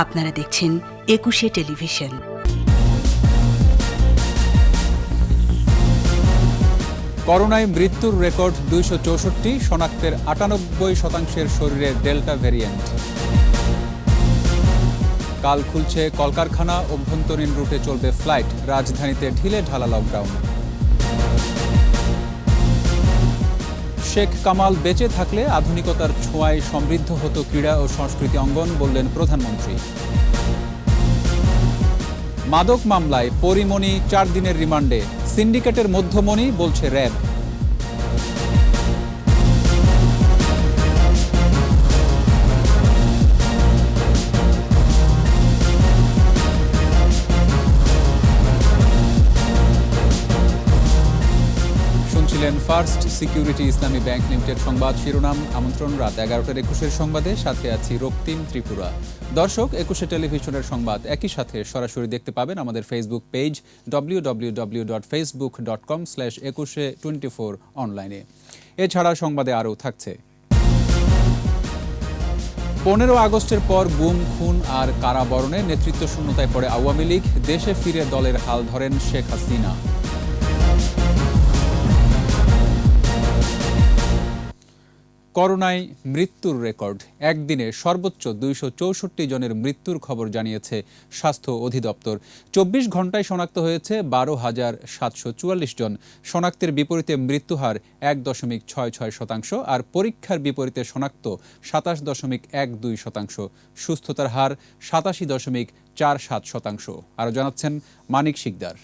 আপনারা দেখছেন একুশে টেলিভিশন। করোনায় মৃত্যুর রেকর্ড ২৬৪, শনাক্তের ৯৮% শরীরে ডেল্টা ভ্যারিয়েন্ট। কাল খুলছে কলকারখানা, অভ্যন্তরীণ রুটে চলবে ফ্লাইট, রাজধানীতে ঢিলে ঢালা লকডাউন। শেখ কামাল বেঁচে থাকলে আধুনিকতার ছোঁয়ায় সমৃদ্ধ হতো ক্রীড়া ও সংস্কৃতি অঙ্গন, বললেন প্রধানমন্ত্রী। মাদক মামলায় পরিমণি ৪ দিনের রিমান্ডে, সিন্ডিকেটের মধ্যমণি বলছে র্যাব। শুনছিলেন ফার্স্ট সিকিউরিটি ইসলামী ব্যাংক লিমিটেড সংবাদ শিরোনাম। আমন্ত্রণ রাত ১১টার ২১-এর সংবাদে, সাথে আছি রক্তিম ত্রিপুরা। দর্শক, একুশে টেলিভিশনের সংবাদ একই সাথে সরাসরি দেখতে পাবেন আমাদের ফেসবুক পেজ www.facebook.com/2124 অনলাইনে। এছাড়া সংবাদে আরও থাকছে: ১৫ আগস্টের পর গুম, খুন আর কারাবরণে নেতৃত্ব শূন্যতায় পড়ে আওয়ামী লীগ, দেশে ফিরে দলের হাল ধরেন শেখ হাসিনা। করোনায় মৃত্যুর রেকর্ড, একদিনে সর্বোচ্চ ২৬৪ জনের মৃত্যুর খবর জানিয়েছে স্বাস্থ্য অধিদপ্তর। ২৪ ঘন্টায় শনাক্ত হয়েছে ১২,৭৪৪ জন। শনাক্তের বিপরীতে মৃত্যুহার ১.৬৬%, আর পরীক্ষার বিপরীতে শনাক্ত ২৭.১২%। সুস্থতার হার ৮৭.৪৭%। আরও জানাচ্ছেন মানিক শিকদার।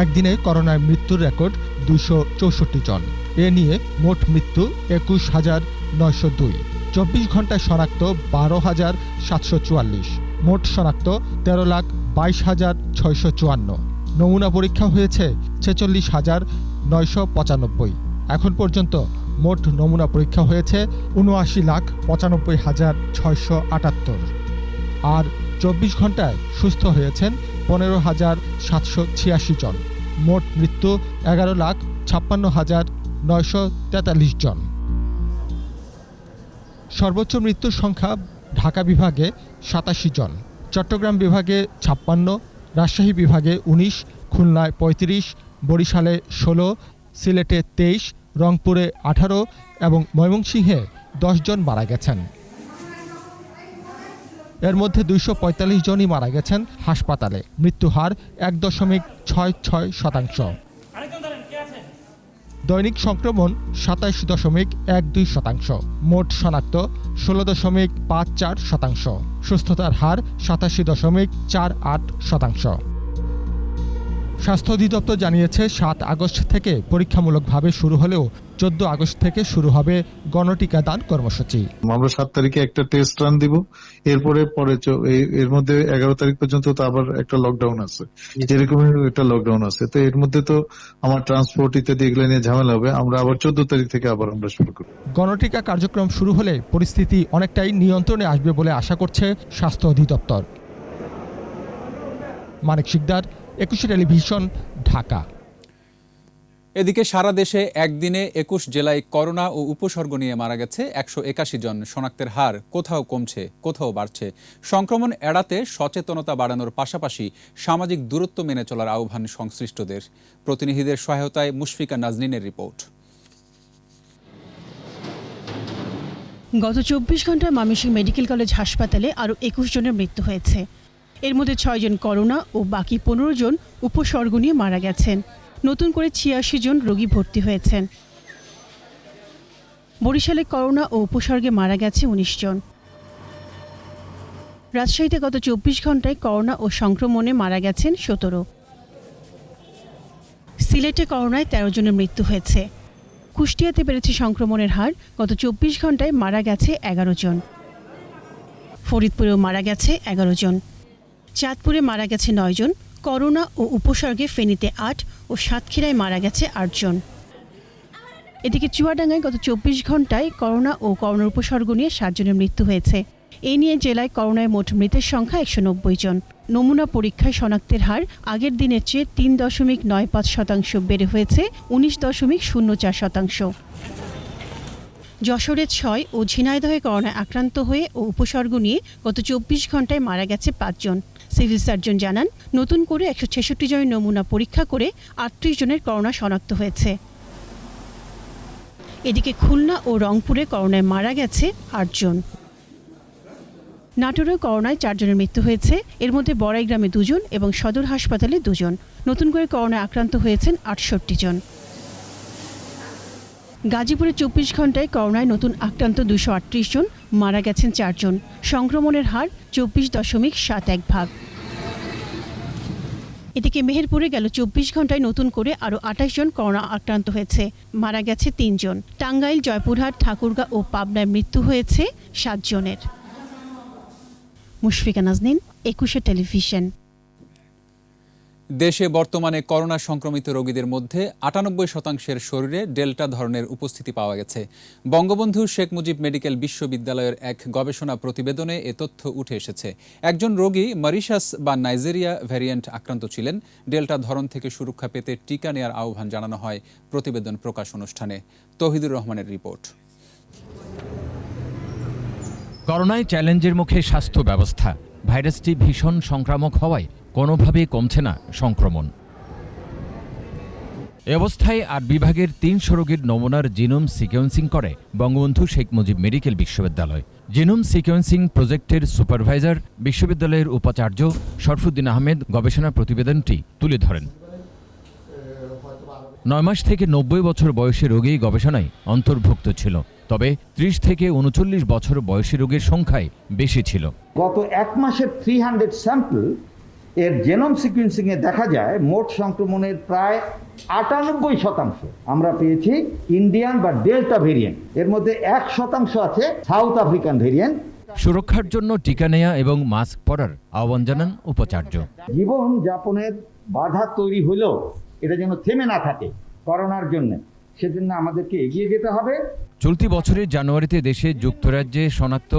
একদিনে করোনায় মৃত্যুর রেকর্ড ২৬৪ জন। এ নিয়ে মোট মৃত্যু ২১,৯০২। ২৪ ঘন্টায় শনাক্ত ১২,৭৪৪। মোট শনাক্ত ১৩,২২,৬৫৪। নমুনা পরীক্ষা হয়েছে ৪৬,৯৯৫। এখন পর্যন্ত মোট নমুনা পরীক্ষা হয়েছে ৭৯,৯৫,৬৭৮। আর ২৪ ঘন্টায় সুস্থ হয়েছেন ১৫,৭৮৬ জন। মোট মৃত্যু ১১,৫৬,৯৪৩ জন। সর্বোচ্চ মৃত্যুর সংখ্যা ঢাকা বিভাগে ৮৭ জন, চট্টগ্রাম বিভাগে ৫৬, রাজশাহী বিভাগে ১৯, খুলনায় ৩৫, বরিশালে ১৬, সিলেটে ২৩, রংপুরে ১৮ এবং ময়মনসিংহে ১০ জন মারা গেছেন। এর মধ্যে ২৪৫ জনই মারা গেছেন হাসপাতালে। মৃত্যুহার ১.৬৬%। দৈনিক সংক্রমণ ২৭.১২%। মোট শনাক্ত ১৬.৫৪%। সুস্থতার হার ৮৭.৪৮%। স্বাস্থ্য অধিদপ্তর জানিয়েছে ৭ আগস্ট থেকে পরীক্ষামূলকভাবে শুরু হলেও ১৪ আগস্ট থেকে শুরু হবে গণটিকা দান কর্মসূচি। আমরা ৭ তারিখে একটা টেস্ট রান দিব, এরপরে এর মধ্যে ১১ তারিখ পর্যন্ত তো আবার একটা লকডাউন আছে, যেরকম একটা লকডাউন আছে। তো এর মধ্যে তো আমার ট্রান্সপোর্ট ইত্যাদি এগুলো নিয়ে ঝামেলা হবে। আমরা আবার ১৪ তারিখ থেকে আবার আমরা শুরু করব। গণটিকা কার্যক্রম শুরু হলে পরিস্থিতি অনেকটাই নিয়ন্ত্রণে আসবে বলে আশা করছে স্বাস্থ্য অধিদপ্তর। মানিক শিকদার, একুশে টেলিভিশন, ঢাকা। এদিকে সারা দেশে একদিনে ২১ জেলায় করোনা ও উপসর্গ নিয়ে মারা গেছে ১৮১ জন। শনাক্তের হার কোথাও কমছে, কোথাও বাড়ছে। সংক্রমণ এড়াতে সচেতনতা বাড়ানোর পাশাপাশি সামাজিক দূরত্ব মেনে চলার আহ্বান সংশ্লিষ্টদের। প্রতিনিধিদের সহায়তায় মুশফিকা নাজনীনের রিপোর্ট। গত ২৪ ঘন্টায় ময়মনসিংহ মেডিকেল কলেজ হাসপাতালে আরও ২১ জনের মৃত্যু হয়েছে। এর মধ্যে ৬ জন করোনা ও বাকি ১৫ জন উপসর্গ নিয়ে মারা গেছেন। নতুন করে ৮৬ জন রোগী ভর্তি হয়েছেন। বরিশালে করোনা ও উপসর্গে মারা গেছে ১৯ জন। রাজশাহীতে গত ২৪ ঘন্টায় করোনা ও সংক্রমণে মারা গেছেন ১৭। সিলেটে করোনায় ১৩ জনের মৃত্যু হয়েছে। কুষ্টিয়াতে বেড়েছে সংক্রমণের হার, গত ২৪ ঘন্টায় মারা গেছে ১১ জন। ফরিদপুরেও মারা গেছে ১১ জন। চাঁদপুরে মারা গেছে ৯ জন। করোনা ও উপসর্গে ফেনীতে ৮ ও সাতক্ষীরায় মারা গেছে ৮ জন। এদিকে চুয়াডাঙ্গায় গত ২৪ ঘন্টায় করোনা ও করোনার উপসর্গ নিয়ে ৭ জনের মৃত্যু হয়েছে। এ নিয়ে জেলায় করোনায় মোট মৃতের সংখ্যা ১৯০ জন। নমুনা পরীক্ষায় শনাক্তের হার আগের দিনের চেয়ে ৩.৯৫% বেড়ে হয়েছে ১৯.০৪%। যশোরে 6 ও ঝিনাইদহে করোনায় আক্রান্ত হয়ে ও উপসর্গ নিয়ে গত 24 ঘন্টায় মারা গেছে 5 জন। সিভিল সার্জন জানান, নতুন করে 166 জনের নমুনা পরীক্ষা করে 38 জনের করোনা শনাক্ত হয়েছে। এদিকে খুলনা ও রংপুরে করোনায় মারা গেছে 8 জন। নাটোরেও করোনায় 4 জনের মৃত্যু হয়েছে, এর মধ্যে বড়াইগ্রামে 2 জন এবং সদর হাসপাতালে 2 জন। নতুন করে করোনায় আক্রান্ত হয়েছেন 68 জন। গাজীপুরে 24 ঘন্টায় করোনায় নতুন আক্রান্ত 238 জন, মারা গেছেন 4 জন। সংক্রমণের হার 24.71%। এদিকে মেহেরপুরে গেল 24 ঘন্টায় নতুন করে আরও 28 জন করোনা আক্রান্ত হয়েছে, মারা গেছে 3 জন। টাঙ্গাইল, জয়পুরহাট, ঠাকুরগাঁও ও পাবনায় মৃত্যু হয়েছে 7 জনের। মুশফিকা নাজনীন, একুশে টেলিভিশন। দেশে বর্তমানে করোনা সংক্রমিত রোগীদের মধ্যে 98% শরীরে ডেল্টা ধরনের উপস্থিতি পাওয়া গেছে। বঙ্গবন্ধু শেখ মুজিব মেডিকেল বিশ্ববিদ্যালয়ের এক গবেষণা প্রতিবেদনে এ তথ্য উঠে এসেছে। একজন রোগী মরিশাস বা নাইজেরিয়া ভ্যারিয়েন্ট আক্রান্ত ছিলেন। ডেল্টা ধরন থেকে সুরক্ষা পেতে টিকা নেয়ার আহ্বান জানানো হয় প্রতিবেদন প্রকাশ অনুষ্ঠানে। তৌহিদুর রহমানের রিপোর্ট। করোনায় চ্যালেঞ্জের মুখে স্বাস্থ্য ব্যবস্থা। ভাইরাসটি ভীষণ সংক্রামক হওয়ায় কোনোভাবেই কমছে না সংক্রমণ। এ অবস্থায় 8 বিভাগের 300 রোগীর নমুনার জিনোম সিকোয়েন্সিং করে বঙ্গবন্ধু শেখ মুজিব মেডিকেল বিশ্ববিদ্যালয়। জিনোম সিকোয়েন্সিং প্রজেক্টের সুপারভাইজার বিশ্ববিদ্যালয়ের উপাচার্য শরফুদ্দিন আহমেদ গবেষণা প্রতিবেদনটি তুলে ধরেন। 9 মাস থেকে 90 বছর বয়সী রোগী গবেষণায় অন্তর্ভুক্ত ছিল, তবে 30 থেকে 39 বছর বয়সী রোগীর সংখ্যায় বেশি ছিল। গত 1 মাসের 300 স্যাম্পল এর জেনোম সিকুয়েন্সিংয়ে দেখা যায় মোট সংক্রমণের প্রায় 98% আমরা পেয়েছি ইন্ডিয়ান বা ডেল্টা ভেরিয়েন্ট। এর মধ্যে 1% আছে সাউথ আফ্রিকান ভেরিয়েন্ট। সুরক্ষার জন্য টিকা নেয়া এবং মাস্ক পরার আহ্বান জানান উপাচার্য। জীবন যাপনের বাধা তৈরি হলেও এটা যেন থেমে না থাকে করোনার জন্য, সেজন্য আমাদেরকে এগিয়ে যেতে হবে। চলতি বছরের জানুয়ারিতে দেশে যুক্তরাজ্যে শনাক্ত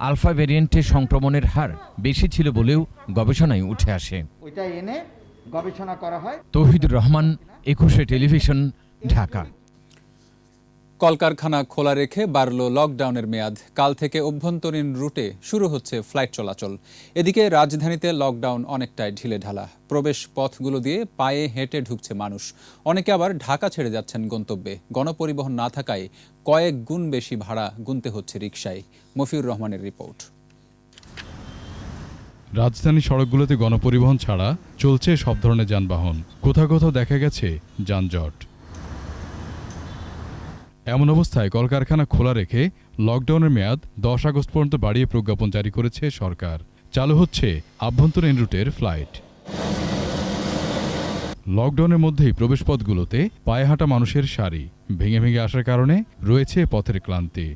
আলফা ভ্যারিয়েন্টের সংক্রমণের হার বেশি ছিল বলেও গবেষণায় উঠে আসে। ওইটা এনে গবেষণা করা হয়। তৌহিদুর রহমান, একুশে টেলিভিশন, ঢাকা। কলকারখানা খোলা রেখে বাড়ল লকডাউনের মেয়াদ। কাল থেকে অভ্যন্তরীণ রুটে শুরু হচ্ছে ফ্লাইট চলাচল। এদিকে রাজধানীতে লকডাউন অনেকটাই ঢিলেঢালা। প্রবেশ পথগুলো দিয়ে পায়ে হেঁটে ঢুকছে মানুষ। অনেকে আবার ঢাকা ছেড়ে যাচ্ছেন গন্তব্যে। গণপরিবহন না থাকায় কয়েক গুণ বেশি ভাড়া গুনতে হচ্ছে রিকশায়। মফিউর রহমানের রিপোর্ট। রাজধানী সড়কগুলোতে গণপরিবহন ছাড়া চলছে সব ধরনের যানবাহন। কোথাও কোথাও দেখা গেছে যানজট। এমন অবস্থায় কলকারখানা খোলা রেখে লকডাউনের মেয়াদ 10 আগস্ট পর্যন্ত বাড়িয়ে প্রজ্ঞাপন জারি করেছে সরকার। চালু হচ্ছে আভ্যন্তরীণ রুটের ফ্লাইট। লকডাউনের মধ্যেই প্রবেশপথগুলোতে পায়ে হাঁটা মানুষের সারি ভেঙে ভেঙে আসার কারণে রয়েছে পথের ক্লান্তি।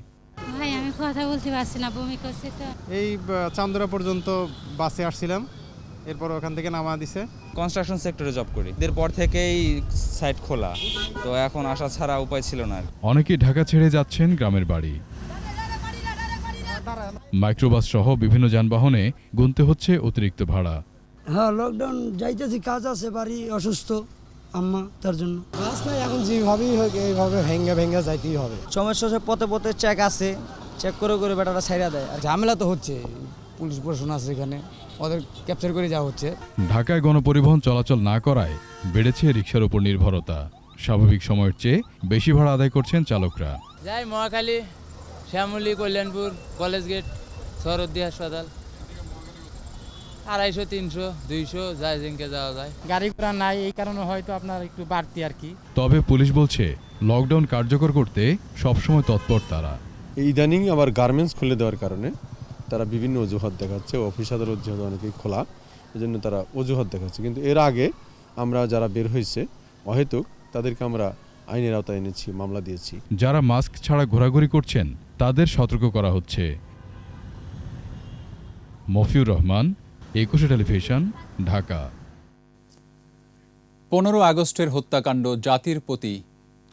ভাই আমি কথা বলতে পারছি না, বমি করছে তো। এই চান্দুরা পর্যন্ত বাসে আসছিলাম, এরপর ওখান থেকে নামা দিছে। কনস্ট্রাকশন সেক্টরে জব করি, এরপর থেকেই সাইট খোলা, তো এখন আসা ছাড়া উপায় ছিল না। অনেকেই ঢাকা ছেড়ে যাচ্ছেন গ্রামের বাড়ি। মাইক্রোবাস সহ বিভিন্ন যানবাহনে গুনতে হচ্ছে অতিরিক্ত ভাড়া। হ্যাঁ, লকডাউন যাইতেছি, কাজ আছে, বাড়ি অসুস্থ আম্মা, তার জন্য কাজ নাই। এখন যেভাবেই হোক এইভাবে ভেঙ্গা যাইতেই হবে। সমস্যা হচ্ছে পথে পথে চেক আছে, চেক করে করে বেটাটা ছাইড়া দেয়। আর ঝামেলা তো হচ্ছে, পুলিশ প্রশাসন আছে এখানে, ওদের ক্যাপচার করে যাওয়া হচ্ছে। ঢাকায় গণপরিবহন চলাচল না করায় বেড়েছে রিকশার উপর নির্ভরতা। স্বাভাবিক সময়ের চেয়ে বেশি ভাড়া আদায় করছেন চালকরা। যাই মহাখালী, শ্যামলী, কল্যাণপুর, কলেজ গেট, সরদ্দি হাসপাতাল, 250, 300, 200 যায়, জিনকে যাওয়া যায়। গাড়ি ঘোড়া নাই, এই কারণে হয়তো আপনার একটু বাড়তি আর কি। তবে পুলিশ বলছে লকডাউন কার্যকর করতে সবসময় তৎপর তারা। ইদানিং আবার গার্মেন্টস খুলে দেওয়ার কারণে তারা বিভিন্ন অজুহাত দেখাচ্ছে। অফিস আদালত যেহেতু অনেকেই খোলা, এজন্য তারা অজুহাত দেখাচ্ছে। কিন্তু এর আগে আমরা যারা বের হয়েছে অহেতুক, তাদেরকে আমরা আইনের আওতায় এনেছি, মামলা দিয়েছি। যারা মাস্ক ছাড়া ঘোরাঘুরি করছেন তাদের সতর্ক করা হচ্ছে। মফিউর রহমান, একুশে টেলিভিশন, ঢাকা। 15 আগস্টের হত্যাকাণ্ড জাতির প্রতি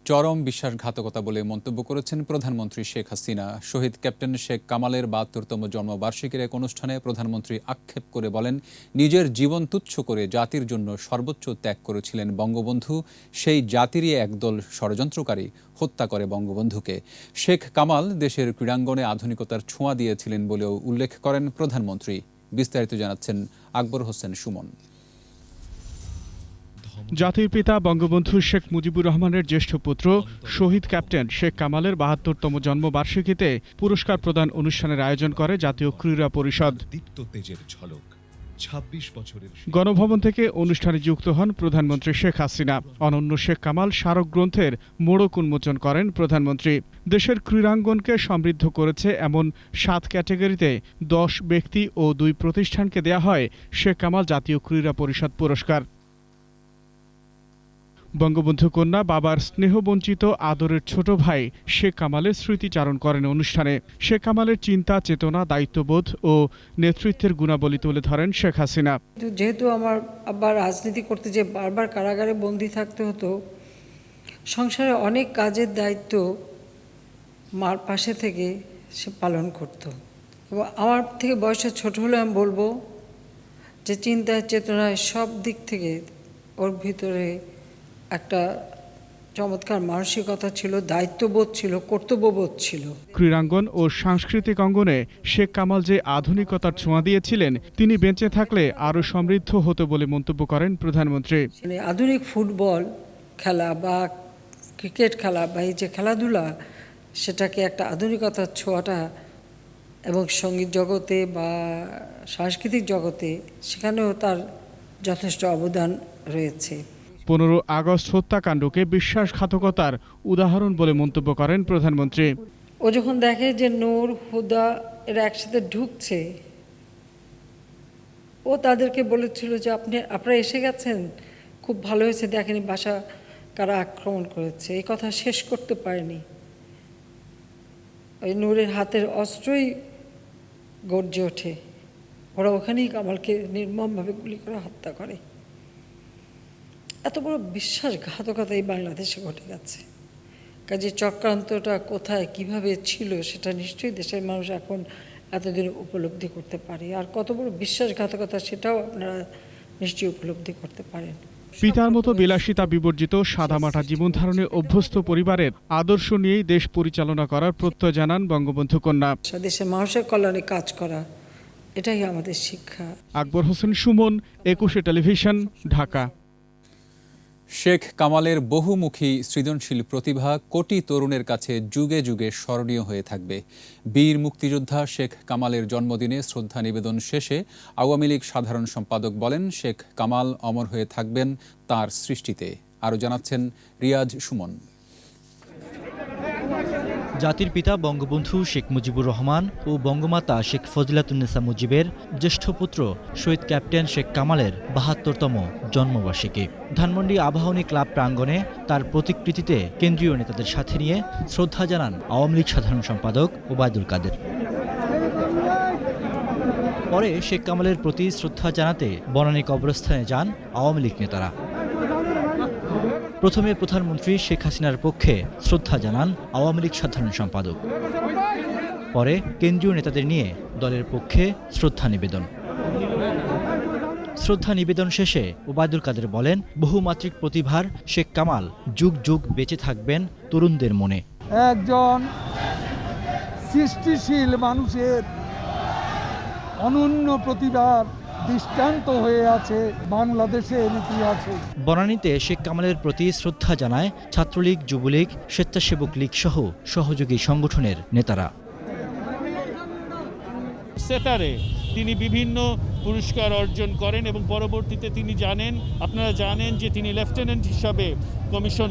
চরম বিশ্বাসঘাতকতা বলে মন্তব্য করেছেন প্রধানমন্ত্রী শেখ হাসিনা। শহীদ ক্যাপ্টেন শেখ কামালের ৭২তম জন্মবার্ষিকীর এক অনুষ্ঠানে প্রধানমন্ত্রী আক্ষেপ করে বলেন, নিজের জীবন তুচ্ছ করে জাতির জন্য সর্বোচ্চ ত্যাগ করেছিলেন বঙ্গবন্ধু। সেই জাতিরই একদল ষড়যন্ত্রকারী হত্যা করে বঙ্গবন্ধুকে। শেখ কামাল দেশের ক্রীড়াঙ্গনে আধুনিকতার ছোঁয়া দিয়েছিলেন বলেও উল্লেখ করেন প্রধানমন্ত্রী। বিস্তারিত জানাচ্ছেন আকবর হোসেন সুমন। জাতির পিতা বঙ্গবন্ধু শেখ মুজিবুর রহমানের জ্যেষ্ঠ পুত্র শহীদ ক্যাপ্টেন শেখ কামালের ৭২তম জন্মবার্ষিকীতে পুরস্কার প্রদান অনুষ্ঠানের আয়োজন করে জাতীয় ক্রীড়া পরিষদ। গণভবন থেকে অনুষ্ঠানে যুক্ত হন প্রধানমন্ত্রী শেখ হাসিনা। অনন্য শেখ কামাল স্মারক গ্রন্থের মোড়ক উন্মোচন করেন প্রধানমন্ত্রী। দেশের ক্রীড়াঙ্গনকে সমৃদ্ধ করেছে এমন ৭ ক্যাটাগরিতে ১০ ব্যক্তি ও ২ প্রতিষ্ঠানকে দেয়া হয় শেখ কামাল জাতীয় ক্রীড়া পরিষদ পুরস্কার। বঙ্গবন্ধু কন্যা বাবার স্নেহবঞ্চিত আদরের ছোট ভাই শেখ কামালের স্মৃতিচারণ করেন অনুষ্ঠানে। শেখ কামালের চিন্তা, চেতনা, দায়িত্ববোধ ও নেতৃত্বের গুণাবলী তুলে ধরেন শেখ হাসিনা। যেহেতু আমার আব্বা রাজনীতি করতে যে বারবার কারাগারে বন্দী থাকতে হতো, সংসারে অনেক কাজের দায়িত্ব মার পাশে থেকে সে পালন করত। এবং আমার থেকে বয়সে ছোট হলে আমি বলবো যে চিন্তায়, চেতনায় সব দিক থেকে ওর ভিতরে একটা চমৎকার মানসিকতা ছিল, দায়িত্ববোধ ছিল, কর্তব্যবোধ ছিল। ক্রীড়াঙ্গন ও সাংস্কৃতিক অঙ্গনে শেখ কামাল যে আধুনিকতার ছোঁয়া দিয়েছিলেন, তিনি বেঁচে থাকলে আরও সমৃদ্ধ হতো বলে মন্তব্য করেন প্রধানমন্ত্রী। আধুনিক ফুটবল খেলা বা ক্রিকেট খেলা বা এই যে খেলাধুলা, সেটাকে একটা আধুনিকতার ছোঁয়াটা এবং সঙ্গীত জগতে বা সাংস্কৃতিক জগতে সেখানেও তার যথেষ্ট অবদান রয়েছে। ১৫ আগস্ট হত্যাকাণ্ডকে বিশ্বাসঘাতকতার উদাহরণ বলে মন্তব্য করেন প্রধানমন্ত্রী। ও যখন দেখে যে নূর, হুদা এরা একসাথে ঢুকছে, ও তাদেরকে বলেছিল যে আপনারা এসে গেছেন, খুব ভালো হয়েছে, দেখেনি বাসা কারা আক্রমণ করেছে। এই কথা শেষ করতে পারেনি। ওই নূরের হাতের অস্ত্রই গর্জে ওঠে। ওরা ওখানেই কামালকে নির্মমভাবে গুলি করে হত্যা করে। এত বড় বিশ্বাসঘাতকতা এই বাংলাদেশে ঘটে গেছে। কাজে চক্রান্তটা কোথায় কিভাবে ছিল সেটা নিশ্চয়ই দেশের মানুষ এখন এতদিন উপলব্ধি করতে পারে। আর কত বড় বিশ্বাসঘাতকতা সেটাও আপনারা নিশ্চয়ই উপলব্ধি করতে পারেন। পিতার মতো বিলাসিতা বিবর্জিত সাদামাটা জীবনধারণে অভ্যস্ত পরিবারের আদর্শ নিয়েই দেশ পরিচালনা করার প্রত্যয় জানান বঙ্গবন্ধু কন্যা। দেশের মানুষের কল্যাণে কাজ করা, এটাই আমাদের শিক্ষা। আকবর হোসেন সুমন, ২১ টেলিভিশন, ঢাকা। শেখ কামালের বহুমুখী সৃজনশীল প্রতিভা কোটি তরুণের কাছে যুগে যুগে স্মরণীয় হয়ে থাকবে। বীর মুক্তিযোদ্ধা শেখ কামালের জন্মদিনে শ্রদ্ধা নিবেদন শেষে আওয়ামী লীগ সাধারণ সম্পাদক বলেন, শেখ কামাল অমর হয়ে থাকবেন তার সৃষ্টিতে। আরও জানাচ্ছেন রিয়াজ সুমন। জাতির পিতা বঙ্গবন্ধু শেখ মুজিবুর রহমান ও বঙ্গমাতা শেখ ফজিলাতুন্নেসা মুজিবের জ্যেষ্ঠ পুত্র শহীদ ক্যাপ্টেন শেখ কামালের ৭২তম জন্মবার্ষিকী। ধানমন্ডি আবাহনী ক্লাব প্রাঙ্গণে তার প্রতিকৃতিতে কেন্দ্রীয় নেতাদের সাথে নিয়ে শ্রদ্ধা জানান আওয়ামী লীগ সাধারণ সম্পাদক ওবায়দুল কাদের। পরে শেখ কামালের প্রতি শ্রদ্ধা জানাতে বনানী কবরস্থানে যান আওয়ামী লীগ নেতারা। প্রথমে প্রধানমন্ত্রী শেখ হাসিনার পক্ষে শ্রদ্ধা জানান আওয়ামী লীগ সাধারণ সম্পাদক। পরে কেন্দ্রীয় নেতাদের নিয়ে দলের পক্ষে শ্রদ্ধা নিবেদন। শ্রদ্ধা নিবেদন শেষে ওবায়দুল কাদের বলেন, বহুমাত্রিক প্রতিভার শেখ কামাল যুগ যুগ বেঁচে থাকবেন তরুণদের মনে। একজন সৃষ্টিশীল মানুষের অনন্য প্রতিভার দৃষ্টান্ত হয়ে আছে বাংলাদেশের ইতিহাসে। বনানীতে শেখ কামালের প্রতি শ্রদ্ধা জানায় ছাত্রলীগ, যুবলীগ, স্বেচ্ছাসেবক লীগ সহ সহযোগী সংগঠনের নেতারা। সেতারে তিনি বিভিন্ন পুরস্কার অর্জন করেন এবং পরবর্তীতে তিনি আপনারা জানেন যে তিনি লেফটেন্যান্ট হিসাবে কমিশন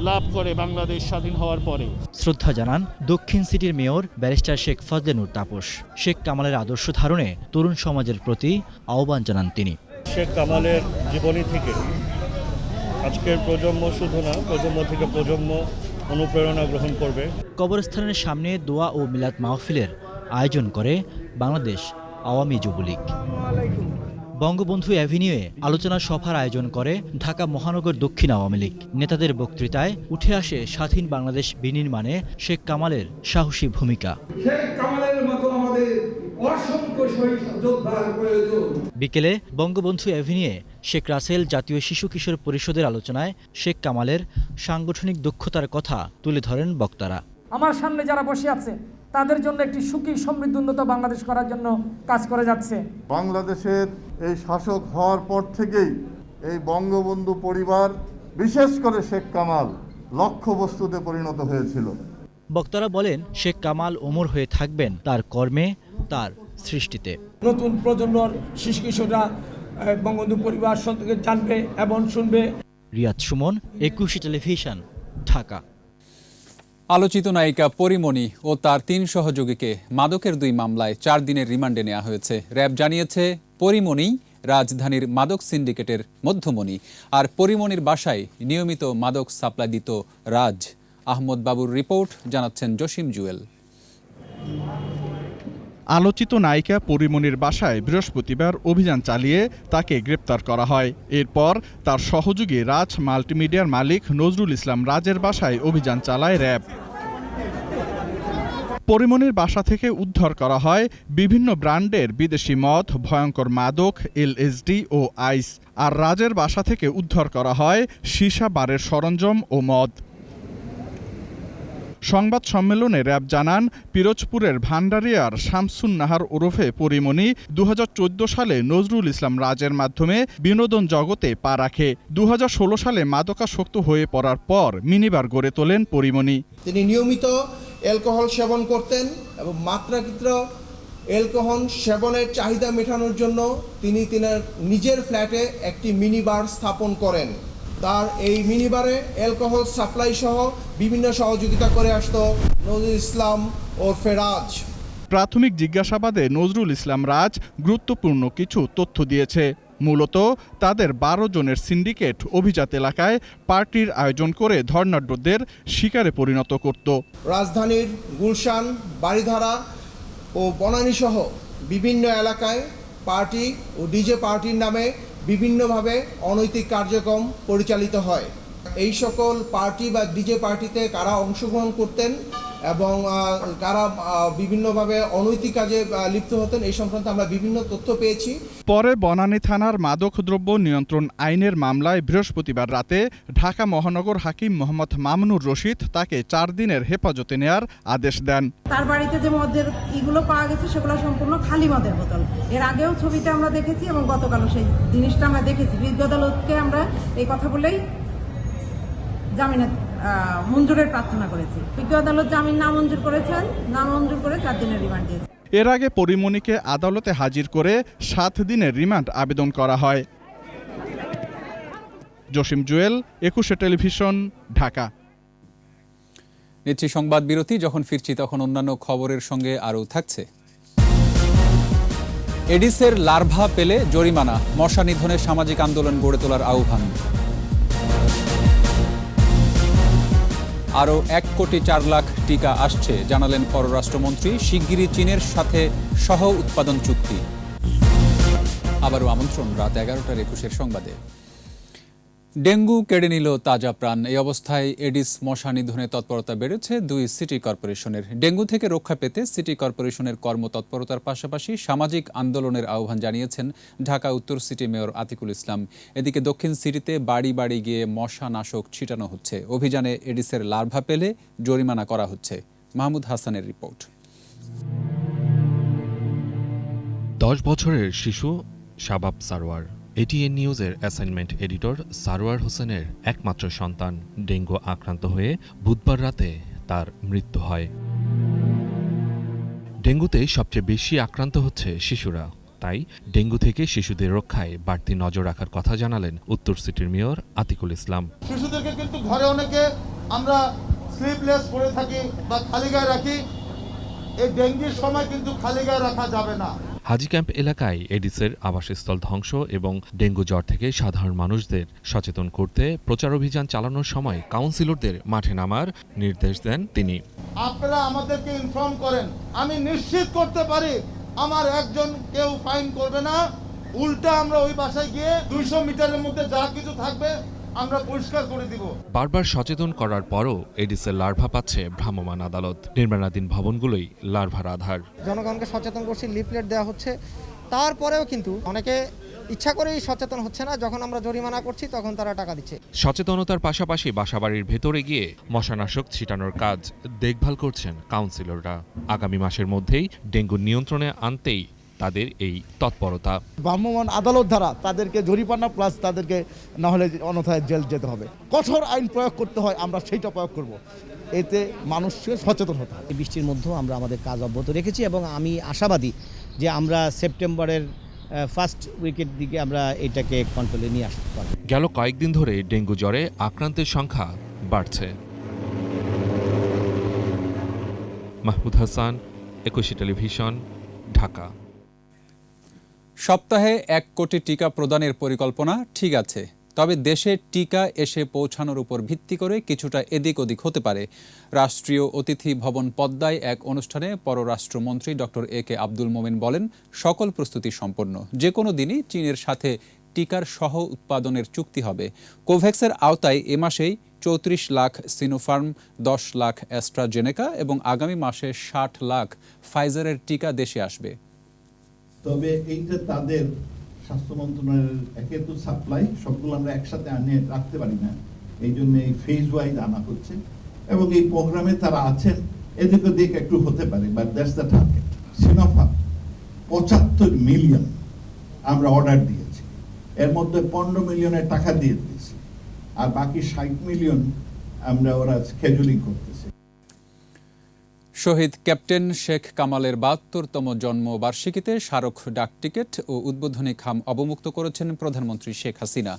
লাভ করে বাংলাদেশ স্বাধীন হওয়ার পরে। শ্রদ্ধা জানান দক্ষিণ সিটির মেয়র ব্যারিস্টার শেখ ফজলে নূর তাপস। শেখ কামালের আদর্শ ধারণে তরুণ সমাজের প্রতি আহ্বান জানান তিনি। শেখ কামালের জীবনী থেকে আজকের প্রজন্ম শুধু না, প্রজন্ম থেকে প্রজন্ম অনুপ্রেরণা গ্রহণ করবে। কবরস্থানের সামনে দোয়া ও মিলাদ মাহফিলের আয়োজন করে বাংলাদেশ আওয়ামী যুবলীগ। বঙ্গবন্ধু অ্যাভিনিউয়ে আলোচনা সভার আয়োজন করে ঢাকা মহানগর দক্ষিণ আওয়ামী লীগ। নেতাদের বক্তৃতায় উঠে আসে স্বাধীন বাংলাদেশ বিনির্মাণে শেখ কামালের সাহসী ভূমিকা। বিকেলে বঙ্গবন্ধু অ্যাভিনিউয়ে শেখ রাসেল জাতীয় শিশু কিশোর পরিষদের আলোচনায় শেখ কামালের সাংগঠনিক দক্ষতার কথা তুলে ধরেন বক্তারা। আমার সামনে যারা বসে আছে তাদের জন্য একটি সুখী সমৃদ্ধ উন্নত বাংলাদেশ করার জন্য কাজ করে যাচ্ছে। বাংলাদেশের এই শাসক হওয়ার পর থেকেই এই বঙ্গবন্ধু পরিবার, বিশেষ করে শেখ কামাল, লক্ষ্যবস্তুতে পরিণত হয়েছিল। বক্তারা বলেন শেখ কামাল অমর হয়ে থাকবেন তার কর্মে, তার সৃষ্টিতে। নতুন প্রজন্মর শিশু কিশোররা বঙ্গবন্ধু পরিবার সম্পর্কে জানবে এবং শুনবে। রিয়াদ সুমন, একুশে টেলিভিশন, ঢাকা। আলোচিত নায়িকা পরিমণি ও তার 3 সহযোগীকে মাদকের 2 মামলায় 4 দিনের রিমান্ডে নেওয়া হয়েছে। র্যাব জানিয়েছে পরিমণি রাজধানীর মাদক সিন্ডিকেটের মধ্যমণি, আর পরিমণির বাসায় নিয়মিত মাদক সাপ্লাই দিত রাজ। আহমদ বাবুর রিপোর্ট, জানাচ্ছেন জসিম জুয়েল। আলোচিত নায়িকা পরিমণির বাসায় বৃহস্পতিবার অভিযান চালিয়ে তাকে গ্রেপ্তার করা হয়। এরপর তার সহযোগী রাজ মাল্টিমিডিয়ার মালিক নজরুল ইসলাম রাজের বাসায় অভিযান চালায় র্যাব। পরিমণির বাসা থেকে উদ্ধার করা হয় বিভিন্ন ব্র্যান্ডের বিদেশি মদ, ভয়ঙ্কর মাদক, এলএসডি ও আইস। আর রাজের বাসা থেকে উদ্ধার করা হয় সীসা বারের সরঞ্জাম ও মদ। সংবাদ সম্মেলনে র্যাব জানান, পিরোজপুরের ভান্ডারিয়ার শামসুন নাহার ওরফে পরিমণি 2014 সালে নজরুল ইসলাম রাজের মাধ্যমে বিনোদন জগতে পা রাখে। 2016 সালে মাদকাসক্ত হয়ে পড়ার পর মিনিবার গড়ে তোলেন পরিমণি। তিনি নিয়মিত অ্যালকোহল সেবন করতেন এবং মাত্রাতিরিক্ত অ্যালকোহল সেবনের চাহিদা মেটানোর জন্য তিনি নিজের ফ্ল্যাটে একটি মিনিবার স্থাপন করেন। তার এই মিনিবারে অ্যালকোহল সাপ্লাই সহ বিভিন্ন সহযোগিতা করে আসত নজরুল ইসলাম ও ফেরাজ। প্রাথমিক জিজ্ঞাসাবাদে নজরুল ইসলাম রাজ গুরুত্বপূর্ণ কিছু তথ্য দিয়েছে। মূলত তাদের 12 জনের সিন্ডিকেট অভিজাত এলাকায় পার্টির আয়োজন করে ধর্নাঢ্যদের শিকারে পরিণত করত। রাজধানীর গুলশান, বাড়িধারা ও বনানী সহ বিভিন্ন এলাকায় পার্টি ও ডিজে পার্টির নামে বিভিন্নভাবে অনৈতিক কার্যক্রম পরিচালিত হয়। এই সকল পার্টি বা ডিজে পার্টিতে কারা অংশগ্রহণ করতেন এবং কারা বিভিন্নভাবে অনৈতিক কাজে লিপ্ত হতেন, এই সংক্রান্তে আমরা বিভিন্ন তথ্য পেয়েছি। পরে বনানী থানার মাদকদ্রব্য নিয়ন্ত্রণ আইনের মামলায় বৃহস্পতিবার রাতে ঢাকা মহানগর হাকিম মোহাম্মদ মামুনুর রশিদ তাকে 4 দিনের হেফাজতে নেয়ার আদেশ দেন। তার বাড়িতে যে মদের ইগুলো পাওয়া গেছে সেগুলো সম্পূর্ণ খালি মদের বোতল। এর আগেও ছবিতে আমরা দেখেছি এবং গতকালও সেই জিনিসটা আমরা দেখেছি। বিজ্ঞ আদালতকে আমরা এই কথা বলেই জামিনের মঞ্জুরের প্রার্থনা করেছি। বিজ্ঞ আদালত জামিন নামঞ্জুর করেছেন, নামঞ্জুর করে 4 দিনের রিমান্ড দিয়েছে। এর আগে পরিমণিকে আদালতে হাজির করে 7 দিনের রিমান্ড আবেদন করা হয়। জসিম জুয়েল, একুশে টেলিভিশন, ঢাকা। নিচ্ছি সংবাদ বিরতি। যখন ফিরছি তখন অন্যান্য খবরের সঙ্গে আরও থাকছে। এডিসের লার্ভা পেলে জরিমানা, মশা নিধনে সামাজিক আন্দোলন গড়ে তোলার আহ্বান। আরও 1,04,00,000 টিকা আসছে, জানালেন পররাষ্ট্রমন্ত্রী। শিগগিরই চীনের সাথে সহ উৎপাদন চুক্তি। আবারও আমন্ত্রণ রাত 11টার 21 সংবাদে। ডেঙ্গু কেড়ে নিল তাজা প্রাণ। এই অবস্থায় এডিস মশা নিধনে তৎপরতা বেড়েছে 2 সিটি কর্পোরেশনের। ডেঙ্গু থেকে রক্ষা পেতে সিটি কর্পোরেশনের কর্মতৎপরতার পাশাপাশি সামাজিক আন্দোলনের আহ্বান জানিয়েছেন ঢাকা উত্তর সিটি মেয়র আতিকুল ইসলাম। এদিকে দক্ষিণ সিটিতে বাড়ি বাড়ি গিয়ে মশা নাশক ছিটানো হচ্ছে। অভিযানে এডিসের লার্ভা পেলে জরিমানা করা হচ্ছে। মাহমুদ হাসানের রিপোর্ট। 10 বছরের শিশু শাবাব সারোয়ার এটিএন নিউজের অ্যাসাইনমেন্ট এডিটর সারোয়ার হোসেনের একমাত্র সন্তান। ডেঙ্গু আক্রান্ত হয়ে বুধবার রাতে তার মৃত্যু হয়। ডেঙ্গুতে সবচেয়ে বেশি আক্রান্ত হচ্ছে শিশুরা, তাই ডেঙ্গু থেকে শিশুদের রক্ষায় বাড়তি নজর রাখার কথা জানালেন উত্তর সিটির মেয়র আতিকুল ইসলাম। শিশুদেরকে কিন্তু ঘরে অনেকে আমরা স্লিপলেস পরে থাকি বা খালি গায়ে রাখি। এই ডেঙ্গির সময় কিন্তু খালি গায়ে রাখা যাবে না। হাজি ক্যাম্প এলাকায় এডিসের আবাসস্থল ধ্বংস এবং ডেঙ্গু জ্বর থেকে সাধারণ মানুষদের সচেতন করতে প্রচার অভিযান চালানোর সময় কাউন্সিলরদের মাঠে নামার নির্দেশ দেন তিনি। আপনারা আমাদেরকে ইনফর্ম করেন, আমি নিশ্চিত করতে পারি আমার একজন কেউ ফাইন করবে না, উল্টা আমরা ওই বাসায় গিয়ে 200 মিটারের মধ্যে যা কিছু থাকবে আমরা পরিষ্কার করে দিব। বারবার সচেতন করার পরও এডিসের লার্ভা পাচ্ছে ভ্রাম্যমাণ আদালত। নির্মাণাধীন ভবনগুলোই লার্ভার আধার। জনগণকে সচেতন করছি, লিফলেট দেওয়া হচ্ছে, তারপরেও কিন্তু অনেকে ইচ্ছা করেই সচেতন হচ্ছে না। যখন আমরা জরিমানা করছি তখন তারা টাকা দিচ্ছে। সচেতনতার পাশাপাশি বাসাবাড়ির ভেতরে গিয়ে মশানাশক ছিটানোর কাজ দেখভাল করছেন কাউন্সিলররা। আগামী মাসের মধ্যেই ডেঙ্গু নিয়ন্ত্রণে আনতেই তাদের এই তৎপরতা। ভ্রাম্যমাণ আদালত দ্বারা তাদেরকে জরিমানা প্লাস তাদেরকে না হলে অন্যথায় জেল যেতে হবে। কঠোর আইন প্রয়োগ করতে হয়, আমরা সেইটা প্রয়োগ করব। এতে মানুষকে সচেতন হতে হবে। বৃষ্টির মধ্যেও আমরা আমাদের কাজ অব্যাহত রেখেছি এবং আমি আশাবাদী যে আমরা সেপ্টেম্বরের ফার্স্ট উইকের দিকে আমরা এটাকে কন্ট্রোলে নিয়ে আসতে পারব। গেল কয়েকদিন ধরে ডেঙ্গু জ্বরে আক্রান্তের সংখ্যা বাড়ছে। মাহমুদ হাসান, একুশে টেলিভিশন, ঢাকা। সপ্তাহে 1 কোটি টিকা প্রদানের পরিকল্পনা ঠিক আছে, তবে দেশে টিকা এসে পৌঁছানোর উপর ভিত্তি করে কিছুটা এদিক ওদিক হতে পারে। রাষ্ট্রীয় অতিথি ভবন পদ্মায় এক অনুষ্ঠানে পররাষ্ট্রমন্ত্রী ডক্টর এ.কে. আব্দুল মোমেন বলেন, সকল প্রস্তুতি সম্পন্ন, যে কোনো দিনই চীনের সাথে টিকার সহ উৎপাদনের চুক্তি হবে। কোভ্যাক্সের আওতায় এ মাসেই 34 লাখ সিনোফার্ম, 10 লাখ অ্যাস্ট্রাজেনেকা এবং আগামী মাসে 60 লাখ ফাইজারের টিকা দেশে আসবে। তবে এইটা তাদের স্বাস্থ্য মন্ত্রণালয়ের একের তো সাপ্লাই, সবগুলো আমরা একসাথে আনে রাখতে পারি না, এই জন্য এই ফেজ ওয়াইজ আনা হচ্ছে এবং এই প্রোগ্রামে তারা আছেন। এদিক ওদিক একটু হতে পারে, but that's the target. Sinopharm 75 million আমরা অর্ডার দিয়েছি, এর মধ্যে 15 মিলিয়নের টাকা দিয়ে দিয়েছি, আর বাকি 60 মিলিয়ন আমরা ওরা স্কেজুলিং করতেছি। শহীদ ক্যাপ্টেন শেখ কামালের 72তম জন্মবার্ষিকীতে স্মারক ডাক টিকিট ও উদ্বোধনী খাম অবমুক্ত করেছেন প্রধানমন্ত্রী শেখ হাসিনা।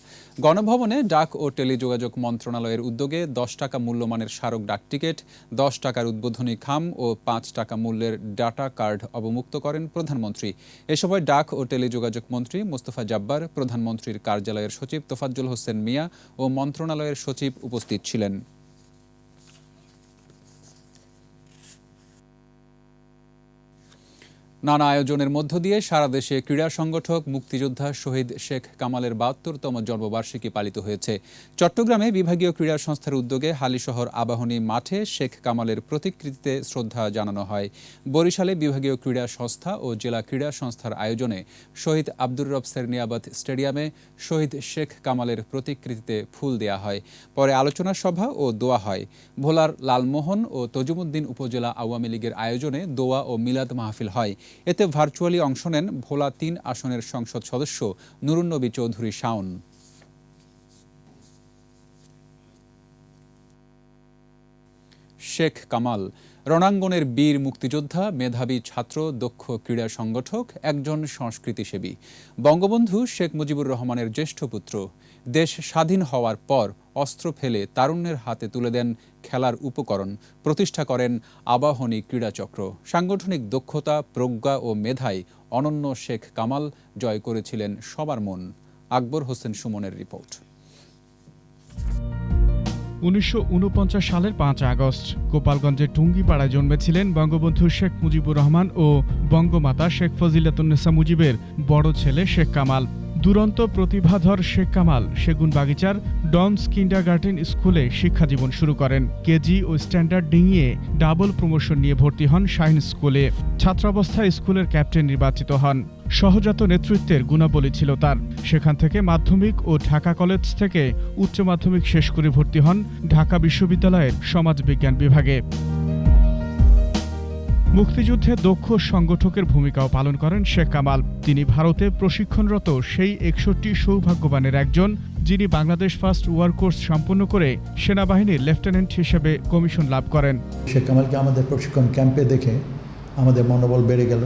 গণভবনে ডাক ও টেলিযোগাযোগ মন্ত্রণালয়ের উদ্যোগে 10 টাকা মূল্যমানের স্মারক ডাক টিকিট, 10 টাকার উদ্বোধনী খাম ও 5 টাকা মূল্যের ডাটা কার্ড অবমুক্ত করেন প্রধানমন্ত্রী। এ সময় ডাক ও টেলিযোগাযোগ মন্ত্রী মোস্তফা জাব্বার, প্রধানমন্ত্রীর কার্যালয়ের সচিব তোফাজ্জল হোসেন মিয়া ও মন্ত্রণালয়ের সচিব উপস্থিত ছিলেন। নানা আয়োজনের মধ্য দিয়ে সারা দেশে ক্রীড়া সংগঠক মুক্তিযোদ্ধা শহীদ শেখ কামালের 72তম জন্মবার্ষিকী পালিত হয়েছে। চট্টগ্রামে বিভাগীয় ক্রীড়া সংস্থার উদ্যোগে হালিশহর আবাহনী মাঠে শেখ কামালের প্রতিকৃতিতে শ্রদ্ধা জানানো হয়। বরিশালে বিভাগীয় ক্রীড়া সংস্থা ও জেলা ক্রীড়া সংস্থার আয়োজনে শহীদ আব্দুর রব সেরনিয়াবাদ স্টেডিয়ামে শহীদ শেখ কামালের প্রতিকৃতিতে ফুল দেয়া হয়। পরে আলোচনা সভা ও দোয়া হয়। ভোলার লালমোহন ও তজুমুদ্দিন উপজেলা আওয়ামী লীগের আয়োজনে দোয়া ও মিলাদ মাহফিল হয়। এতে ভার্চুয়ালি অংশ নেন ভোলা 3 আসনের সংসদ সদস্য নুরুন্নবী চৌধুরী শাওন। শেখ কামাল রণাঙ্গনের বীর মুক্তিযোদ্ধা, মেধাবী ছাত্র, দক্ষ ক্রীড়া সংগঠক, একজন সংস্কৃতিসেবী। বঙ্গবন্ধু শেখ মুজিবুর রহমানের জ্যেষ্ঠ পুত্র। দেশ স্বাধীন হওয়ার পর অস্ত্র ফেলে তারুণ্যের হাতে তুলে দেন খেলার উপকরণ, প্রতিষ্ঠা করেন আবাহনী ক্রীড়াচক্র। সাংগঠনিক দক্ষতা, প্রজ্ঞা ও মেধায় অনন্য শেখ কামাল জয় করেছিলেন সবার মন। আকবর হোসেন সুমনের রিপোর্ট। 1949 সালের 5 আগস্ট গোপালগঞ্জের টুঙ্গিপাড়ায় জন্মেছিলেন বঙ্গবন্ধু শেখ মুজিবুর রহমান ও বঙ্গমাতা শেখ ফজিলাতুন্নেসা মুজিবের বড় ছেলে শেখ কামাল। দুরন্ত প্রতিভাধর শেখ কামাল সেগুনবাগিচার ডনস কিন্ডারগার্টেন স্কুলে শিক্ষাজীবন শুরু করেন। কেজি ও স্ট্যান্ডার্ড ডিঙিয়ে ডাবল প্রমোশন নিয়ে ভর্তি হন শাহিন স্কুলে। ছাত্রাবস্থায় স্কুলের ক্যাপ্টেন নির্বাচিত হন। সহজাত নেতৃত্বের গুণাবলী ছিল তার। সেখান থেকে মাধ্যমিক ও ঢাকা কলেজ থেকে উচ্চ মাধ্যমিক শেষ করে ভর্তি হন ঢাকা বিশ্ববিদ্যালয়ের সমাজবিজ্ঞান বিভাগে। মুক্তিযুদ্ধে দক্ষ সংগঠকের ভূমিকাও পালন করেন শেখ কামাল। তিনি ভারতে প্রশিক্ষণরত সেই 61 সৌভাগ্যবানের একজন, যিনি বাংলাদেশ ফার্স্ট ওয়ার কোর্স সম্পন্ন করে সেনাবাহিনীর লেফটেন্যান্ট হিসেবে কমিশন লাভ করেন। শেখ কামালকে আমাদের প্রশিক্ষণ ক্যাম্পে দেখে আমাদের মনোবল বেড়ে গেল।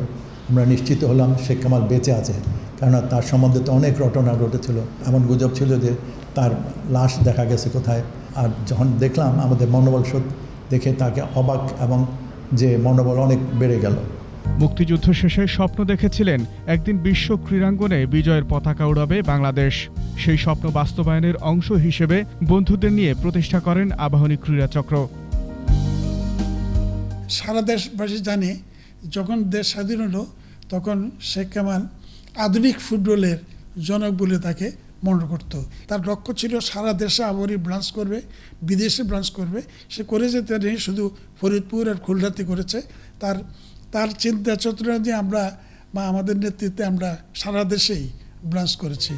আমরা নিশ্চিত হলাম শেখ কামাল বেঁচে আছে, কেননা তার সম্বন্ধে তো অনেক ঘটনা ঘটেছিল। এমন গুজব ছিল যে তার লাশ দেখা গেছে কোথায়। আর যখন দেখলাম আমাদের মনোবল দেখে তাকে অবাক এবং যে মনোবল অনেক বেড়ে গেল। মুক্তিযুদ্ধ শেষে স্বপ্ন দেখেছিলেন একদিন বিশ্ব ক্রীড়াঙ্গনে বিজয়ের পতাকা উড়াবে বাংলাদেশ। সেই স্বপ্ন বাস্তবায়নের অংশ হিসেবে বন্ধুদের নিয়ে প্রতিষ্ঠা করেন আবাহনী ক্রীড়াচক্র। সারা দেশবাসী জানে যখন দেশ স্বাধীন হলো তখন শেখ কামাল আধুনিক ফুটবলের জনক বলে তাকে মনে করত। তার লক্ষ্য ছিল সারা দেশে আবারই ব্রাঞ্চ করবে, বিদেশে ব্রাঞ্চ করবে। সে করে যেতে নেই শুধু ফরিদপুর আর খুলনাতে করেছে। তার চিন্তা চেতনা দিয়ে আমরা বা আমাদের নেতৃত্বে আমরা সারা দেশেই ব্রাঞ্চ করেছি।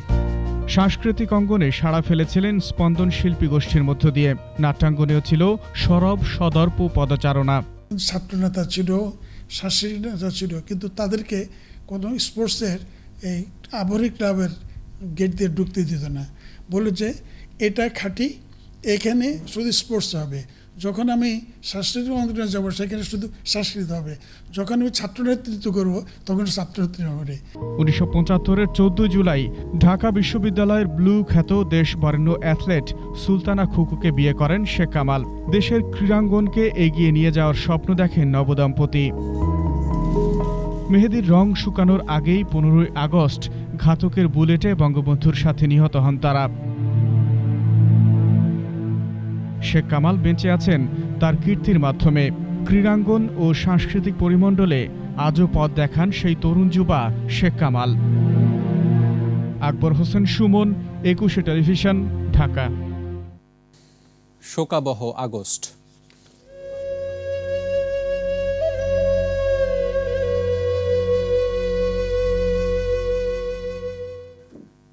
সাংস্কৃতিক অঙ্গনে সাড়া ফেলেছিলেন স্পন্দন শিল্পী গোষ্ঠীর মধ্য দিয়ে। নাট্যাঙ্গনেও ছিল সরব সদর্প পদচারণা। ছাত্রনেতা ছিল, শাসিক নেতা ছিল, কিন্তু তাদেরকে কোনো স্পোর্টসের এই আবহাওয়া ক্লাবের গেট দিয়ে ঢুকতে দিত না। বলে যে এটা খাঁটি, এখানে শুধু স্পোর্টস হবে। যখন আমি সাংস্কৃতিক অঙ্গনে যাবো সেখানে শুধু সংস্কৃতি হবে। যখন আমি ছাত্র নেতৃত্ব করবো তখন ছাত্র নেতৃত্ব হবে। 1975-এর 14 জুলাই ঢাকা বিশ্ববিদ্যালয়ের ব্লু খ্যাত দেশ বরেণ্য অ্যাথলেট সুলতানা খুকুকে বিয়ে করেন শেখ কামাল। দেশের ক্রীড়াঙ্গনকে এগিয়ে নিয়ে যাওয়ার স্বপ্ন দেখেন নবদম্পতি। মেহেদির রং শুকানোর আগেই 15 আগস্ট ঘাতকের বুলেটে বঙ্গবন্ধুর সাথে নিহত হন তারা। শেখ কামাল বেঁচে আছেন তার কীর্তির মাধ্যমে। ক্রীড়াঙ্গন ও সাংস্কৃতিক পরিমণ্ডলে আজও পথ দেখান সেই তরুণ যুবা শেখ কামাল। আকবর হোসেন সুমন, 21 টেলিভিশন, ঢাকা। শোকাবহ আগস্ট।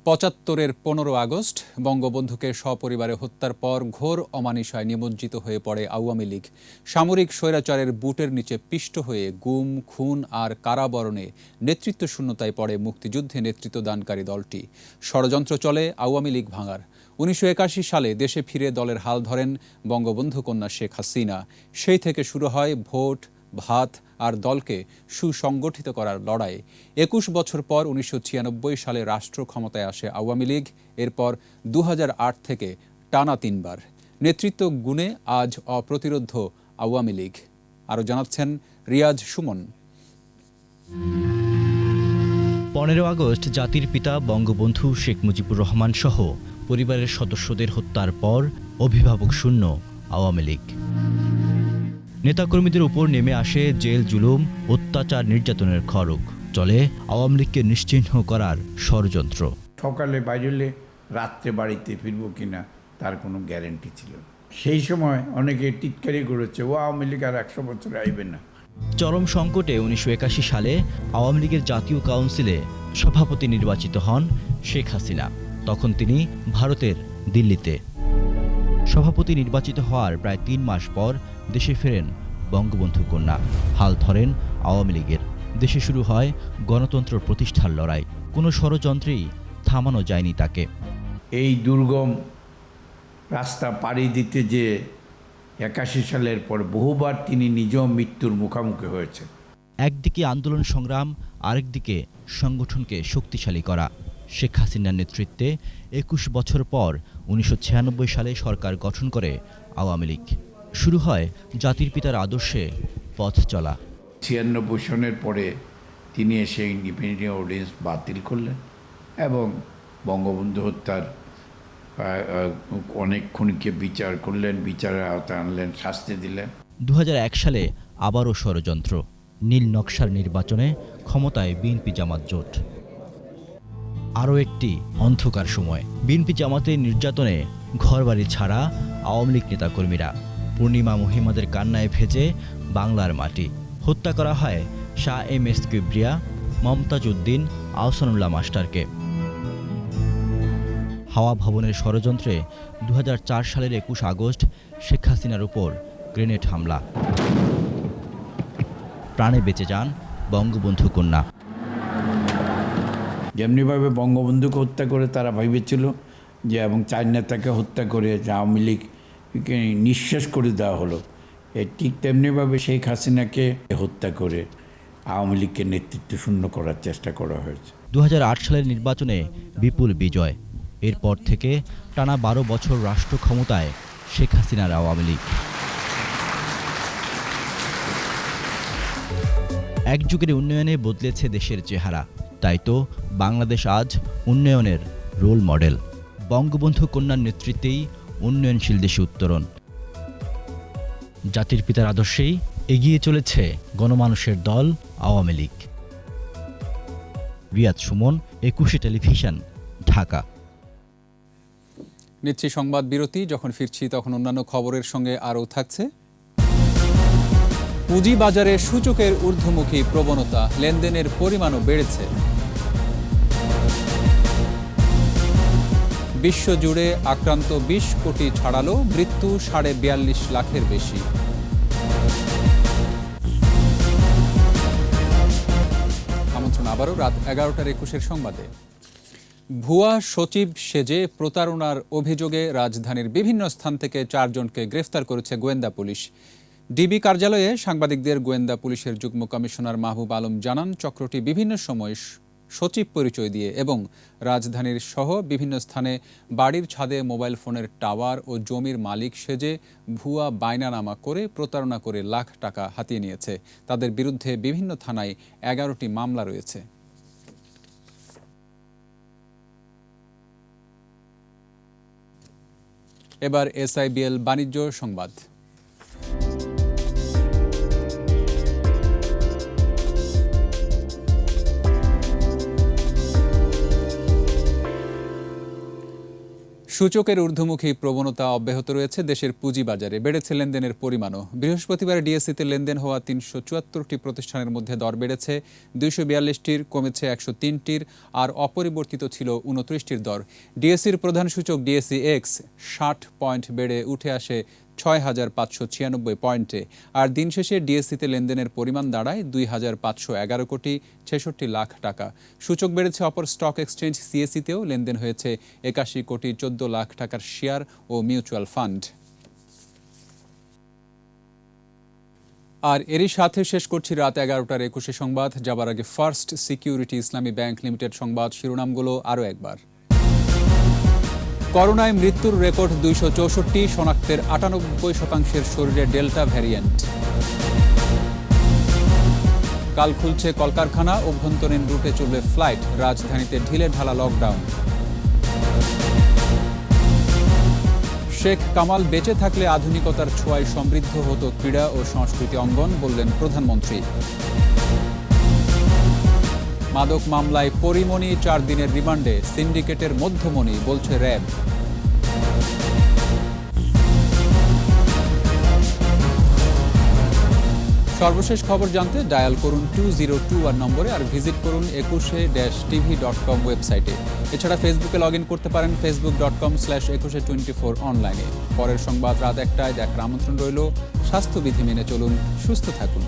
পঁচাত্তরের 15 আগস্ট বঙ্গবন্ধুকে সপরিবারে হত্যার পর ঘোর অমানিসায় নিমজ্জিত হয়ে পড়ে আওয়ামী লীগ। সামরিক স্বৈরাচারের বুটের নিচে পিষ্ট হয়ে গুম, খুন আর কারাবরণে নেতৃত্ব শূন্যতায় পড়ে মুক্তিযুদ্ধে নেতৃত্বদানকারী দলটি। ষড়যন্ত্র চলে আওয়ামী লীগ ভাঙার। 1981 সালে দেশে ফিরে দলের হাল ধরেন বঙ্গবন্ধু কন্যা শেখ হাসিনা। সেই থেকে শুরু হয় ভোট, ভাত আর দলকে সুসংগঠিত করার লড়াই। 21 বছর পর 1996 সালে রাষ্ট্র ক্ষমতায় আসে আওয়ামী লীগ। এরপর 2008 থেকে টানা 3 বার নেতৃত্ব গুণে আজ অপ্রতিরোধ্য আওয়ামী লীগ। আরও জানাচ্ছেন রিয়াজ সুমন। 15 আগস্ট জাতির পিতা বঙ্গবন্ধু শেখ মুজিবুর রহমান সহ পরিবারের সদস্যদের হত্যার পর অভিভাবক শূন্য আওয়ামী লীগ। নেতাকর্মীদের উপর নেমে আসে জেল জুলুম, অত্যাচার, নির্যাতনের খড়গ। চলে আওয়ামী লীগকে নিশ্চিহ্ন করার ষড়যন্ত্র। সকালে বাইরে রাত্রে বাড়িতে ফিরবো কিনা তার কোনো গ্যারেন্টি ছিল না। সেই সময় অনেকে টিটকারি করেছে, ও আওয়ামী লীগ আর 100 বছর আইবে না। চরম সংকটে 1981 সালে আওয়ামী লীগের জাতীয় কাউন্সিলে সভাপতি নির্বাচিত হন শেখ হাসিনা। তখন তিনি ভারতের দিল্লিতে। সভাপতি নির্বাচিত হওয়ার প্রায় 3 মাস পর দেশে ফেরেন বঙ্গবন্ধু কন্যা। হাল ধরেন আওয়ামী লীগের। দেশে শুরু হয় গণতন্ত্র প্রতিষ্ঠার লড়াই। কোনো ষড়যন্ত্রেই থামানো যায়নি তাকে। এই দুর্গম রাস্তা পাড়ি দিতে যে 81 সালের পর বহুবার তিনি নিজেও মৃত্যুর মুখোমুখি হয়েছে। একদিকে আন্দোলন সংগ্রাম, আরেকদিকে সংগঠনকে শক্তিশালী করা। শেখ হাসিনার নেতৃত্বে 21 বছর পর 1996 সালে সরকার গঠন করে আওয়ামী লীগ। শুরু হয় জাতির পিতার আদর্শে পথ চলা। 96 সনের পরে তিনি এসে ইন্ডিপেন্ডেন্ট অর্ডিন্যান্স বাতিল করলেন এবং বঙ্গবন্ধু হত্যার অনেক খুনিকে বিচার করলেন, বিচারের আওতায় আনলেন, শাস্তি দিলেন। 2001 সালে আবারও ষড়যন্ত্র। নীল নকশার নির্বাচনে ক্ষমতায় বিএনপি জামাত জোট। আরও একটি অন্ধকার সময়। বিএনপি জামাতের নির্যাতনে ঘরবাড়ি ছাড়া আওয়ামী লীগ নেতাকর্মীরা। পূর্ণিমা মহিমাদের কান্নায় ভেজে বাংলার মাটি। হত্যা করা হয় শাহ এম এস কিবরিয়া, মমতাজ উদ্দিন, আহসানুল্লাহ মাস্টারকে। হাওয়া ভবনের ষড়যন্ত্রে 2004 সালের 21 আগস্ট শেখ হাসিনার উপর গ্রেনেড হামলা। প্রাণে বেঁচে যান বঙ্গবন্ধু কন্যা। যেমনিভাবে বঙ্গবন্ধুকে হত্যা করে তারা ভেবেছিল যে, এবং 4 নেতাকে হত্যা করে যে আওয়ামী লীগকে নিঃশেষ করে দেওয়া হলো, ঠিক তেমনিভাবে শেখ হাসিনাকে হত্যা করে আওয়ামী লীগকে নেতৃত্ব শূন্য করার চেষ্টা করা হয়েছে। 2008 সালের নির্বাচনে বিপুল বিজয়। এরপর থেকে টানা 12 বছর রাষ্ট্র ক্ষমতায় শেখ হাসিনার আওয়ামী লীগ। এক যুগের উন্নয়নে বদলেছে দেশের চেহারা। তাই তো বাংলাদেশ আজ উন্নয়নের রোল মডেল। বঙ্গবন্ধু কন্যার নেতৃত্বেই উন্নয়নশীল দেশে উত্তরণ। জাতির পিতার আদর্শেই এগিয়ে চলেছে গণমানুষের দল আওয়ামী লীগ। রিয়াদ সুমন, একুশে টেলিভিশন, ঢাকা। নিচ্ছি সংবাদ বিরতি। যখন ফিরছি তখন অন্যান্য খবরের সঙ্গে আরও থাকছে। পুঁজিবাজারে সূচকের ঊর্ধ্বমুখী প্রবণতা, লেনদেনের পরিমাণও বেড়েছে। বিশ্বজুড়ে আক্রান্ত 20 কোটি ছাড়ালো, মৃত্যু 42.5 লাখের বেশি। আমন্ত্রণ আবারও রাত 11:21 সংবাদে। ভুয়া সচিব সেজে প্রতারণার অভিযোগে রাজধানীর বিভিন্ন স্থান থেকে 4 জনকে গ্রেফতার করেছে গোয়েন্দা পুলিশ। ডিবি কার্যালয়ে সাংবাদিকদের গোয়েন্দা পুলিশের যুগ্ম কমিশনার মাহবুব আলম জানান, চক্রটি বিভিন্ন সময় সচিব পরিচয় দিয়ে এবং রাজধানীর সহ বিভিন্ন স্থানে বাড়ির ছাদে মোবাইল ফোনের টাওয়ার ও জমির মালিক সেজে ভুয়া বায়নানামা করে প্রতারণা করে লাখ টাকা হাতিয়ে নিয়েছে। তাদের বিরুদ্ধে বিভিন্ন থানায় 11টি মামলা রয়েছে। এবার SIBL বাণিজ্য সংবাদ। সূচকের ঊর্ধ্বমুখী প্রবণতা অব্যাহত রয়েছে দেশের পুঁজিবাজারে, বেড়েছে লেনদেনের পরিমাণও। বৃহস্পতিবার ডিএসসিতে লেনদেন হওয়া 374টি প্রতিষ্ঠানের মধ্যে দর বেড়েছে 242টির, কমেছে 103টির, আর অপরিবর্তিত ছিল 29টির দর। ডিএসসির প্রধান সূচক DSEX 60 পয়েন্ট বেড়ে উঠে আসে 6,596 পয়েন্টে, আর দিন শেষে ডিএসসিতে লেনদেনের পরিমাণ দাঁড়ায় 2,511 কোটি 66 লাখ টাকা। সূচক বেড়েছে অপর স্টক এক্সচেঞ্জ CSE-তেও, লেনদেন হয়েছে 81 কোটি 14 লাখ টাকার শেয়ার ও মিউচুয়াল ফান্ড। আর এরই সাথে শেষ করছি রাত 11:21 সংবাদ। যাবার আগে ফার্স্ট সিকিউরিটি ইসলামী ব্যাংক লিমিটেড সংবাদ শিরোনামগুলো আরও একবার। করোনায় মৃত্যুর রেকর্ড 264, শনাক্তের 98% শরীরে ডেল্টা ভ্যারিয়েন্ট। কাল খুলছে কলকারখানা, অভ্যন্তরীণ রুটে চলবে ফ্লাইট, রাজধানীতে ঢিলে ঢালা লকডাউন। শেখ কামাল বেঁচে থাকলে আধুনিকতার ছোঁয়ায় সমৃদ্ধ হতো ক্রীড়া ও সংস্কৃতি অঙ্গন, বললেন প্রধানমন্ত্রী। মাদক মামলায় পরিমণি 4 দিনের রিমান্ডে, সিন্ডিকেটের মধ্যমণি, বলছে র্যাব। সর্বশেষ খবর জানতে ডায়াল করুন 2021 নম্বরে, আর ভিজিট করুন 21-tv.com ওয়েবসাইটে। এছাড়া ফেসবুকে লগ ইন করতে পারেন facebook.com/2124 অনলাইনে। পরের সংবাদ রাত 1টায় দেখার আমন্ত্রণ রইল। স্বাস্থ্যবিধি মেনে চলুন, সুস্থ থাকুন।